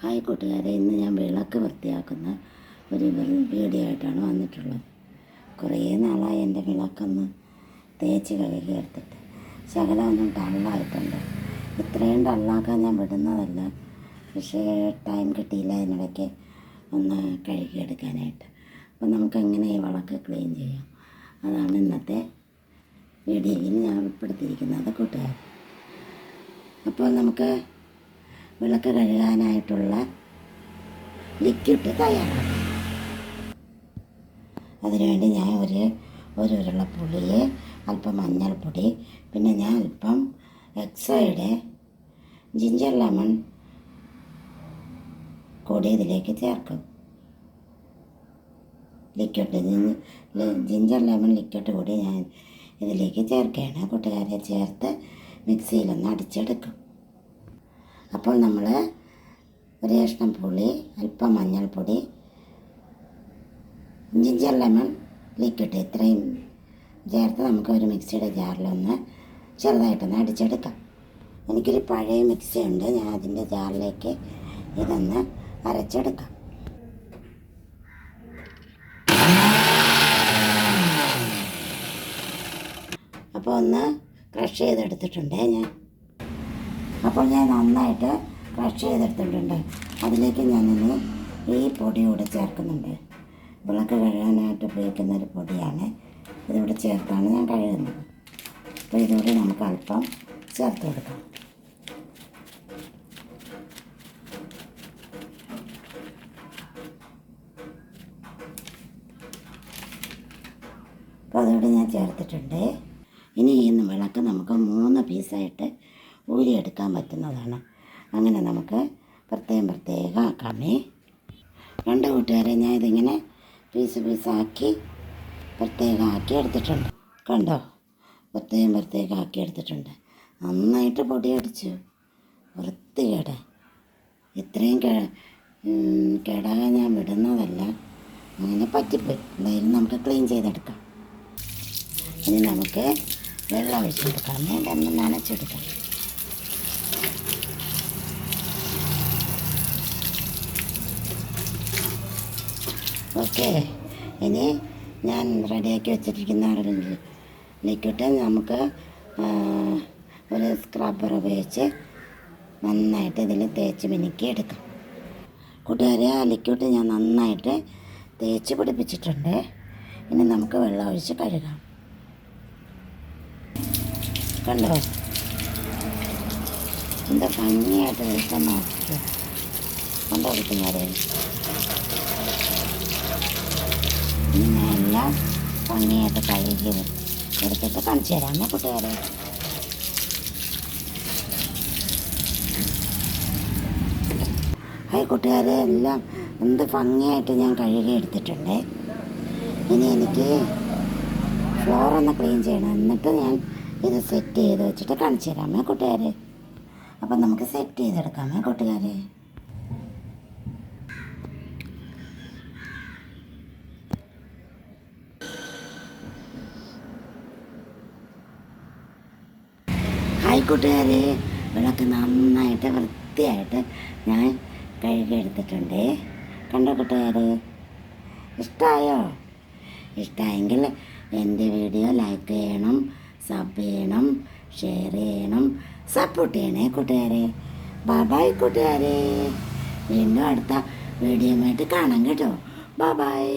Hi കൂട്ടുകാരെ, ഇന്ന് ഞാൻ വിളക്ക് വൃത്തിയാക്കുന്ന ഒരു വീഡിയോ ആയിട്ടാണ് വന്നിട്ടുള്ളത്. കുറേ നാളായി എൻ്റെ വിളക്കൊന്ന് തേച്ച് കഴുകി എടുത്തിട്ട് ശകലമൊന്നും ടള്ളായിട്ടുണ്ട്. ഇത്രയും ടള്ളാക്കാൻ ഞാൻ വിടുന്നതല്ല, പക്ഷേ ടൈം കിട്ടിയില്ല ഇതിനിടയ്ക്ക് ഒന്ന് കഴുകിയെടുക്കാനായിട്ട്. അപ്പോൾ നമുക്കെങ്ങനെ ഈ വിളക്ക് ക്ലീൻ ചെയ്യാം, അതാണ് ഇന്നത്തെ വീഡിയോയിൽ ഞാൻ ഉൾപ്പെടുത്തിയിരിക്കുന്നത് കൂട്ടുകാർ. അപ്പോൾ നമുക്ക് വിളക്ക് കഴുകാനായിട്ടുള്ള ലിക്വിഡ് തയ്യാറാക്കാം. അതിനുവേണ്ടി ഞാൻ ഒരു ഉരുള പുളി, അല്പം മഞ്ഞൾപ്പൊടി, പിന്നെ ഞാൻ അല്പം എക്സോയുടെ ജിഞ്ചർ ലെമൺ കൂടി ഇതിലേക്ക് ചേർക്കും. ജിഞ്ചർ ലെമൺ ലിക്വിഡ് കൂടി ഞാൻ ഇതിലേക്ക് ചേർക്കുകയാണ് കൂട്ടുകാരെ. ചേർത്ത് മിക്സിയിലൊന്ന് അടിച്ചെടുക്കും. അപ്പോൾ നമ്മൾ ഒരു കഷ്ണം പുളി, അല്പം മഞ്ഞൾപ്പൊടി, ജിഞ്ചർ ലെമൺ ലിക്വിഡ് ഇത്രയും ചേർത്ത് നമുക്ക് ഒരു മിക്സിയുടെ ജാറിലൊന്ന് ചെറുതായിട്ടൊന്ന് അടിച്ചെടുക്കാം. എനിക്കൊരു പഴയ മിക്സി ഉണ്ട്, ഞാൻ അതിൻ്റെ ജാറിലേക്ക് ഇതൊന്ന് അരച്ചെടുക്കാം. അപ്പോൾ ഒന്ന് ക്രഷ് ചെയ്തെടുത്തിട്ടുണ്ട് ഞാൻ. അപ്പോൾ ഞാൻ നന്നായിട്ട് ക്രഷ് ചെയ്തെടുത്തിട്ടുണ്ട്. അതിലേക്ക് ഞാനിന്ന് ഈ പൊടി കൂടെ ചേർക്കുന്നുണ്ട്. വിളക്ക് കഴുകാനായിട്ട് ഉപയോഗിക്കുന്ന ഒരു പൊടിയാണ്. ഇതിവിടെ ചേർത്താണ് ഞാൻ കഴുകുന്നത്. അപ്പോൾ ഇതുകൂടി നമുക്ക് അല്പം ചേർത്ത് കൊടുക്കാം. അപ്പോൾ അതുകൂടി ഞാൻ ചേർത്തിട്ടുണ്ട്. ഇനി ഈ വിളക്ക് നമുക്ക് 3 പീസായിട്ട് ഊരിയെടുക്കാൻ പറ്റുന്നതാണ്. അങ്ങനെ നമുക്ക് പ്രത്യേകം ആക്കാമേ. 2 കൂട്ടുകാരെ ഞാൻ ഇതിങ്ങനെ പീസാക്കി പ്രത്യേകമാക്കി എടുത്തിട്ടുണ്ട്. കണ്ടോ, പ്രത്യേകമാക്കി എടുത്തിട്ടുണ്ട്. നന്നായിട്ട് പൊടിയടിച്ചു, വൃത്തികേട്. ഇത്രയും കേടാകാൻ ഞാൻ വിടുന്നതല്ല, അങ്ങനെ പറ്റിപ്പോയി. എന്തായാലും നമുക്ക് ക്ലീൻ ചെയ്തെടുക്കാം. ഇനി നമുക്ക് വെള്ളം ഒഴിച്ചെടുക്കാം. ഒന്ന് നനച്ചെടുക്കാം. ഓക്കെ, ഇനി ഞാൻ റെഡിയാക്കി വെച്ചിരിക്കുന്ന ലിക്വിഡ് നമുക്ക് ഒരു സ്ക്രബ്ബർ ഉപയോഗിച്ച് നന്നായിട്ട് ഇതിൽ തേച്ച് മിനുക്കി എടുക്കാം. കൂട്ടുകാരെ, ആ ലിക്വിഡ് ഞാൻ നന്നായിട്ട് തേച്ച് പിടിപ്പിച്ചിട്ടുണ്ട്. ഇനി നമുക്ക് വെള്ളം ഒഴിച്ച് കഴുകാം. കണ്ടോ, എന്താ ഭംഗിയായിട്ട് വെള്ളം നോക്കുക. കണ്ടോ കൂട്ടുകാരെ, എല്ലാം ഭംഗിയായിട്ട് കഴുകി എടുത്തിട്ട് കാണിച്ചു തരാമേ കൂട്ടുകാരെ. ഹായ് കൂട്ടുകാരെ, എല്ലാം എന്ത് ഭംഗിയായിട്ട് ഞാൻ കഴുകി എടുത്തിട്ടുണ്ട്. ഇനി എനിക്ക് ഫ്ലോറൊന്ന് ക്ലീൻ ചെയ്യണം. എന്നിട്ട് ഞാൻ ഇത് സെറ്റ് ചെയ്ത് വെച്ചിട്ട് കാണിച്ചു തരാമേ കൂട്ടുകാരെ. അപ്പം നമുക്ക് സെറ്റ് ചെയ്തെടുക്കാമേ കൂട്ടുകാരെ. ഹായ് കൂട്ടുകാരെ, വിളക്ക് നന്നായിട്ട് വൃത്തിയായിട്ട് ഞാൻ കഴുകിയെടുത്തിട്ടുണ്ട്. കണ്ടോ കൂട്ടുകാരെ, ഇഷ്ടമായോ? ഇഷ്ടമായെങ്കിൽ എൻ്റെ വീഡിയോ ലൈക്ക് ചെയ്യണം, സബ് ചെയ്യണം, ഷെയർ ചെയ്യണം, സപ്പോർട്ട് ചെയ്യണേ കൂട്ടുകാരെ. ബൈ കൂട്ടുകാരെ, വീണ്ടും അടുത്ത വീഡിയോയുമായിട്ട് കാണാം കേട്ടോ. ബൈ.